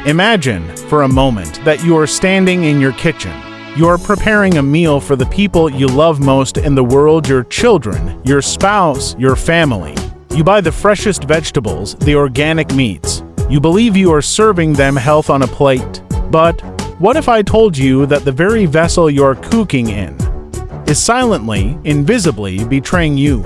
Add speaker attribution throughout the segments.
Speaker 1: Imagine, for a moment, that you are standing in your kitchen. You are preparing a meal for the people you love most in the world, your children, your spouse, your family. You buy the freshest vegetables, the organic meats. You believe you are serving them health on a plate. But what if I told you that the very vessel you're cooking in is silently, invisibly betraying you?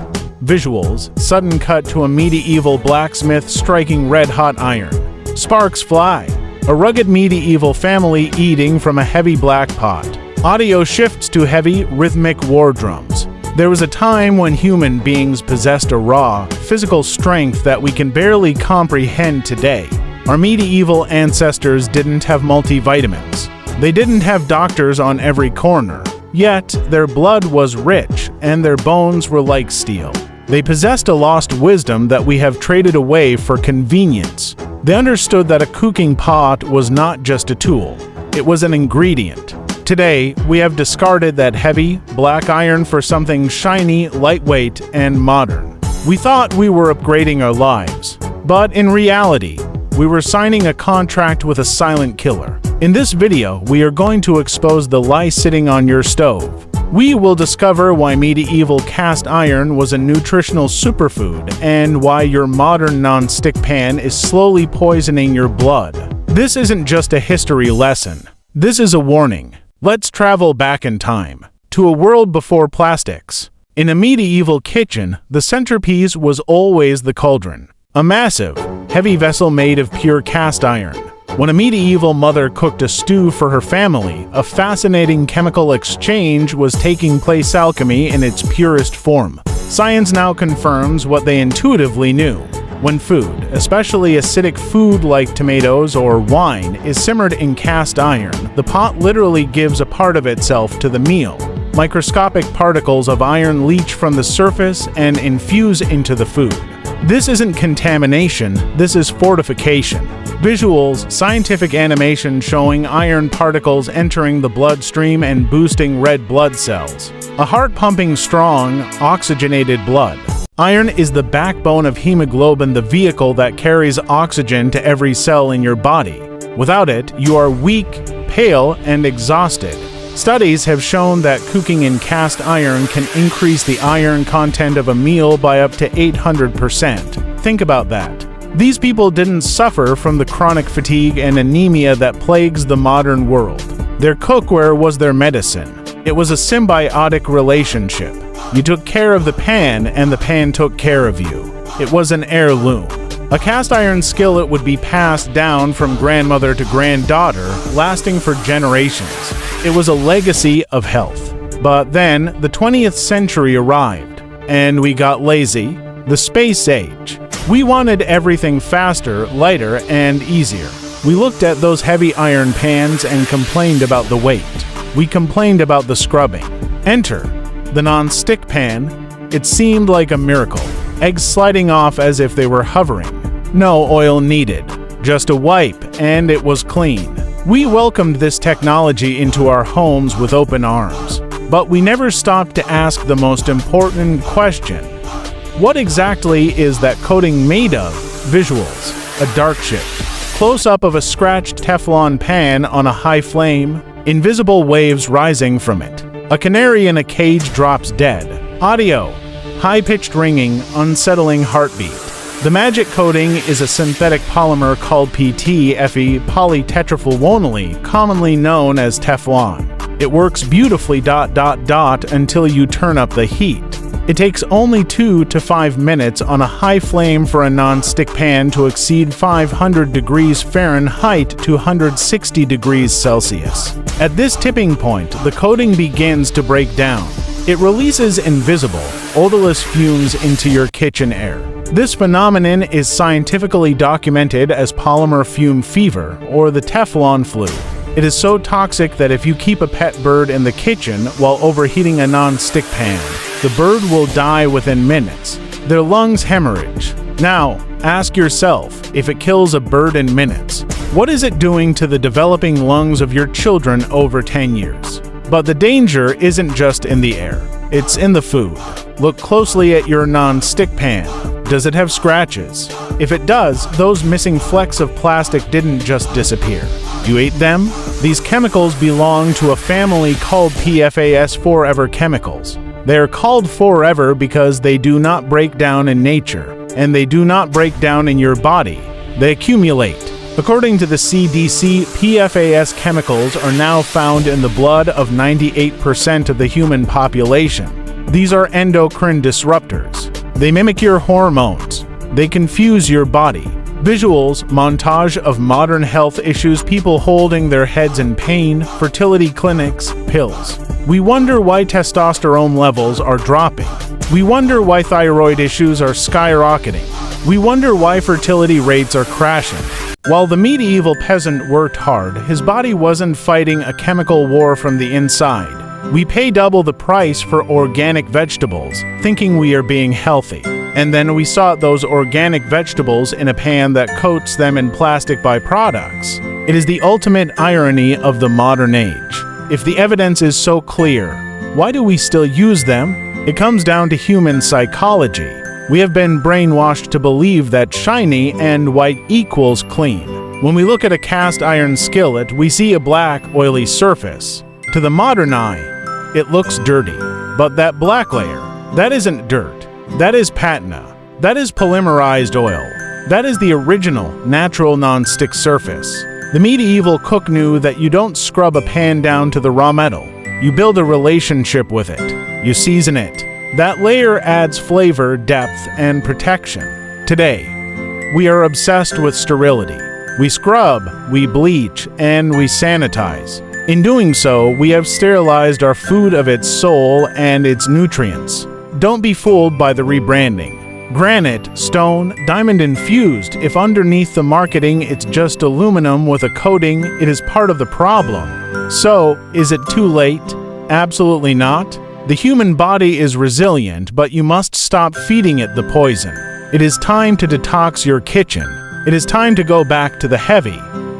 Speaker 1: Visuals, sudden cut to a medieval blacksmith striking red-hot iron. Sparks fly. A rugged medieval family eating from a heavy black pot. Audio shifts to heavy, rhythmic war drums. There was a time when human beings possessed a raw, physical strength that we can barely comprehend today. Our medieval ancestors didn't have multivitamins. They didn't have doctors on every corner. Yet, their blood was rich, and their bones were like steel. They possessed a lost wisdom that we have traded away for convenience. They understood that a cooking pot was not just a tool, it was an ingredient. Today, we have discarded that heavy, black iron for something shiny, lightweight, and modern. We thought we were upgrading our lives, but in reality, we were signing a contract with a silent killer. In this video, we are going to expose the lie sitting on your stove. We will discover why medieval cast iron was a nutritional superfood and why your modern non-stick pan is slowly poisoning your blood. This isn't just a history lesson. This is a warning. Let's travel back in time, to a world before plastics. In a medieval kitchen, the centerpiece was always the cauldron, a massive, heavy vessel made of pure cast iron. When a medieval mother cooked a stew for her family, a fascinating chemical exchange was taking place: alchemy in its purest form. Science now confirms what they intuitively knew. When food, especially acidic food like tomatoes or wine, is simmered in cast iron, the pot literally gives a part of itself to the meal. Microscopic particles of iron leach from the surface and infuse into the food. This isn't contamination, this is fortification. Visuals, scientific animation showing iron particles entering the bloodstream and boosting red blood cells. A heart pumping strong, oxygenated blood. Iron is the backbone of hemoglobin, the vehicle that carries oxygen to every cell in your body. Without it, you are weak, pale, and exhausted. Studies have shown that cooking in cast iron can increase the iron content of a meal by up to 800%. Think about that. These people didn't suffer from the chronic fatigue and anemia that plagues the modern world. Their cookware was their medicine. It was a symbiotic relationship. You took care of the pan, and the pan took care of you. It was an heirloom. A cast iron skillet would be passed down from grandmother to granddaughter, lasting for generations. It was a legacy of health. But then, the 20th century arrived, and we got lazy, the space age. We wanted everything faster, lighter, and easier. We looked at those heavy iron pans and complained about the weight. We complained about the scrubbing. Enter the non-stick pan. It seemed like a miracle. Eggs sliding off as if they were hovering. No oil needed. Just a wipe, and it was clean. We welcomed this technology into our homes with open arms. But we never stopped to ask the most important question. What exactly is that coating made of? Visuals. A dark shift. Close-up of a scratched Teflon pan on a high flame. Invisible waves rising from it. A canary in a cage drops dead. Audio. High-pitched ringing, unsettling heartbeat. The magic coating is a synthetic polymer called PTFE, polytetrafluoroalkyl, commonly known as Teflon. It works beautifully ... until you turn up the heat. It takes only 2 to 5 minutes on a high flame for a non-stick pan to exceed 500 degrees Fahrenheit to 160 degrees Celsius. At this tipping point, the coating begins to break down. It releases invisible, odorless fumes into your kitchen air. This phenomenon is scientifically documented as polymer fume fever, or the Teflon flu. It is so toxic that if you keep a pet bird in the kitchen while overheating a non-stick pan, the bird will die within minutes. Their lungs hemorrhage. Now, ask yourself, if it kills a bird in minutes, what is it doing to the developing lungs of your children over 10 years? But the danger isn't just in the air. It's in the food. Look closely at your non-stick pan. Does it have scratches? If it does, those missing flecks of plastic didn't just disappear. You ate them? These chemicals belong to a family called PFAS, forever chemicals. They are called forever because they do not break down in nature, and they do not break down in your body. They accumulate. According to the CDC, PFAS chemicals are now found in the blood of 98% of the human population. These are endocrine disruptors. They mimic your hormones. They confuse your body. Visuals, montage of modern health issues, people holding their heads in pain, fertility clinics, pills. We wonder why testosterone levels are dropping. We wonder why thyroid issues are skyrocketing. We wonder why fertility rates are crashing. While the medieval peasant worked hard, his body wasn't fighting a chemical war from the inside. We pay double the price for organic vegetables, thinking we are being healthy. And then we saw those organic vegetables in a pan that coats them in plastic byproducts. It is the ultimate irony of the modern age. If the evidence is so clear, why do we still use them? It comes down to human psychology. We have been brainwashed to believe that shiny and white equals clean. When we look at a cast iron skillet, we see a black, oily surface. To the modern eye, it looks dirty. But that black layer, that isn't dirt. That is patina. That is polymerized oil. That is the original, natural non-stick surface. The medieval cook knew that you don't scrub a pan down to the raw metal. You build a relationship with it. You season it. That layer adds flavor, depth, and protection. Today, we are obsessed with sterility. We scrub, we bleach, and we sanitize. In doing so, we have sterilized our food of its soul and its nutrients. Don't be fooled by the rebranding. Granite, stone, diamond infused. If underneath the marketing it's just aluminum with a coating, it is part of the problem. So, is it too late? Absolutely not. The human body is resilient, but you must stop feeding it the poison. It is time to detox your kitchen. It is time to go back to the heavy,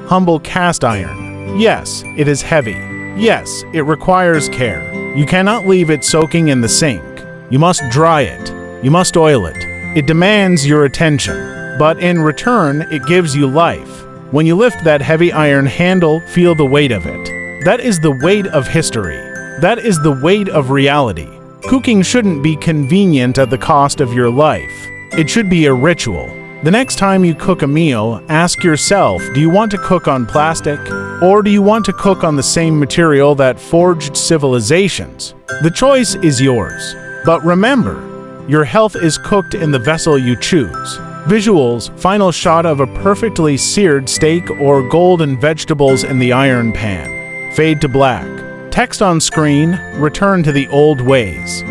Speaker 1: humble cast iron. Yes, it is heavy. Yes, it requires care. You cannot leave it soaking in the sink. You must dry it. You must oil it. It demands your attention, but in return, it gives you life. When you lift that heavy iron handle, feel the weight of it. That is the weight of history. That is the weight of reality. Cooking shouldn't be convenient at the cost of your life. It should be a ritual. The next time you cook a meal, ask yourself, do you want to cook on plastic? Or do you want to cook on the same material that forged civilizations? The choice is yours. But remember, your health is cooked in the vessel you choose. Visuals, final shot of a perfectly seared steak or golden vegetables in the iron pan. Fade to black. Text on screen, return to the old ways.